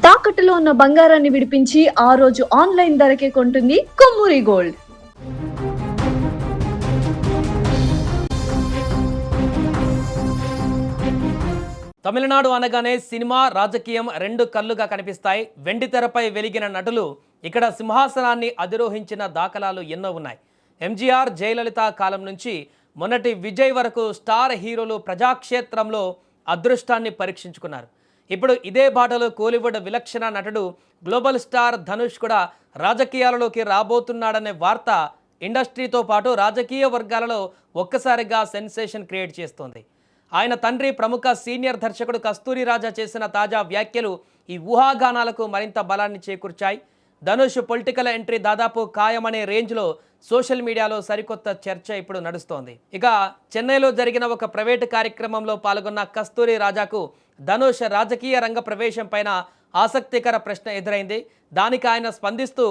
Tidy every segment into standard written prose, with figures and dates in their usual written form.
తాకట్టులో ఉన్న బంగారాన్ని విడిపించి ఆ రోజు ఆన్లైన్ ధరకే కొంటుంది కొమ్మూరి గోల్డ్. తమిళనాడు అనగానే సినిమా, రాజకీయం రెండు కళ్ళుగా కనిపిస్తాయి. వెండితెరపై వెలిగిన నటులు ఇక్కడ సింహాసనాన్ని అధిరోహించిన దాఖలాలు ఎన్నో ఉన్నాయి. ఎంజీఆర్, జయలలిత కాలం నుంచి మొన్నటి విజయ్ వరకు స్టార్ హీరోలు ప్రజాక్షేత్రంలో అదృష్టాన్ని పరీక్షించుకున్నారు. ఇప్పుడు ఇదే బాటలో కోలీవుడ్ విలక్షణ నటుడు గ్లోబల్ స్టార్ ధనుష్ కూడా రాజకీయాలలోకి రాబోతున్నాడనే వార్త ఇండస్ట్రీతో పాటు రాజకీయ వర్గాలలో ఒక్కసారిగా సెన్సేషన్ క్రియేట్ చేస్తోంది. ఆయన తండ్రి ప్రముఖ సీనియర్ దర్శకుడు కస్తూరి రాజా చేసిన తాజా వ్యాఖ్యలు ఈ ఊహాగానాలకు మరింత బలాన్ని చేకూర్చాయి. ధనుష్ పొలిటికల్ ఎంట్రీ దాదాపు ఖాయమనే రేంజ్లో సోషల్ మీడియాలో సరికొత్త చర్చ ఇప్పుడు నడుస్తోంది. ఇక చెన్నైలో జరిగిన ఒక ప్రైవేటు కార్యక్రమంలో పాల్గొన్న కస్తూరి రాజాకు ధనుష్ రాజకీయ రంగ ప్రవేశం పైన ఆసక్తికర ప్రశ్న ఎదురైంది. దానికి ఆయన స్పందిస్తూ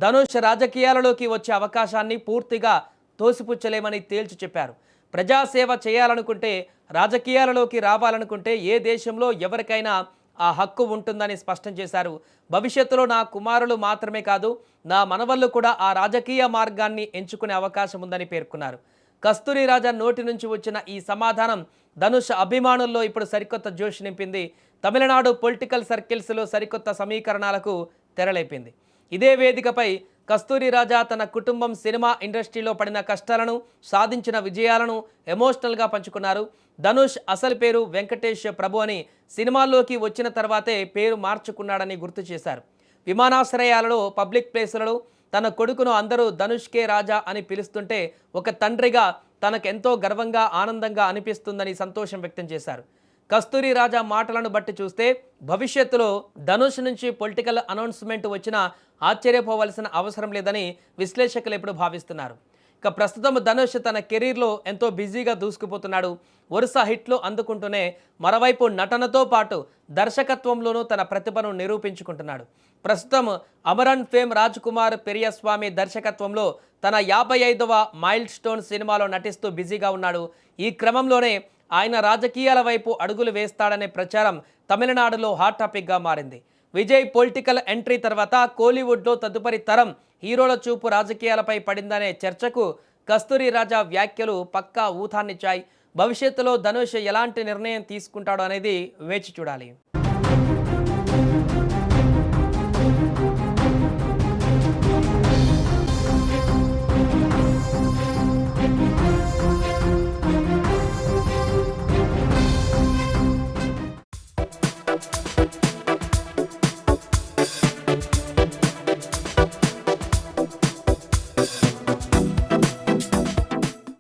ధనుష్ రాజకీయాలలోకి వచ్చే అవకాశాన్ని పూర్తిగా తోసిపుచ్చలేమని తేల్చి చెప్పారు. ప్రజాసేవ చేయాలనుకుంటే, రాజకీయాలలోకి రావాలనుకుంటే ఏ దేశంలో ఎవరికైనా ఆ హక్కు ఉంటుందని స్పష్టం చేశారు. భవిష్యత్తులో నా కుమారులు మాత్రమే కాదు, నా మనవళ్ళు కూడా ఆ రాజకీయ మార్గాన్ని ఎంచుకునే అవకాశం ఉందని పేర్కొన్నారు. కస్తూరి రాజా నోటి నుంచి వచ్చిన ఈ సమాధానం ధనుష్ అభిమానుల్లో ఇప్పుడు సరికొత్త జోష్ నింపింది. తమిళనాడు పొలిటికల్ సర్కిల్స్లో సరికొత్త సమీకరణాలకు తెరలేపింది. ఇదే వేదికపై కస్తూరి రాజా తన కుటుంబం సినిమా ఇండస్ట్రీలో పడిన కష్టాలను, సాధించిన విజయాలను ఎమోషనల్గా పంచుకున్నారు. ధనుష్ అసలు పేరు వెంకటేష్ ప్రభు అని సినిమాల్లోకి వచ్చిన తర్వాతే పేరు మార్చుకున్నాడని గుర్తు చేశారు. విమానాశ్రయాలలో, పబ్లిక్ ప్లేసులలో తన కొడుకును అందరూ ధనుష్కే రాజా అని పిలుస్తుంటే ఒక తండ్రిగా తనకెంతో గర్వంగా, ఆనందంగా అనిపిస్తుందని సంతోషం వ్యక్తం చేశారు. కస్తూరి రాజా మాటలను బట్టి చూస్తే భవిష్యత్తులో ధనుష్ నుంచి పొలిటికల్ అనౌన్స్మెంట్ వచ్చినా ఆశ్చర్యపోవలసిన అవసరం లేదని విశ్లేషకులు ఎప్పుడు భావిస్తున్నారు. ఇక ప్రస్తుతం ధనుష్ తన కెరీర్లో ఎంతో బిజీగా దూసుకుపోతున్నాడు. వరుస హిట్లు అందుకుంటూనే మరోవైపు నటనతో పాటు దర్శకత్వంలోనూ తన ప్రతిభను నిరూపించుకుంటున్నాడు. ప్రస్తుతం అమరన్ ఫేమ్ రాజ్ కుమార్ పెరియస్వామి దర్శకత్వంలో తన 55వ మైల్ స్టోన్ సినిమాలో నటిస్తూ బిజీగా ఉన్నాడు. ఈ క్రమంలోనే ఆయన రాజకీయాల వైపు అడుగులు వేస్తాడనే ప్రచారం తమిళనాడులో హాట్ టాపిక్గా మారింది. విజయ్ పొలిటికల్ ఎంట్రీ తర్వాత కోలీవుడ్లో తదుపరి తరం హీరోల చూపు రాజకీయాలపై పడిందనే చర్చకు కస్తూరి రాజా వ్యాఖ్యలు పక్కా ఊతాన్నిచ్చాయి. భవిష్యత్తులో ధనుష్ ఎలాంటి నిర్ణయం తీసుకుంటాడో అనేది వేచి చూడాలి.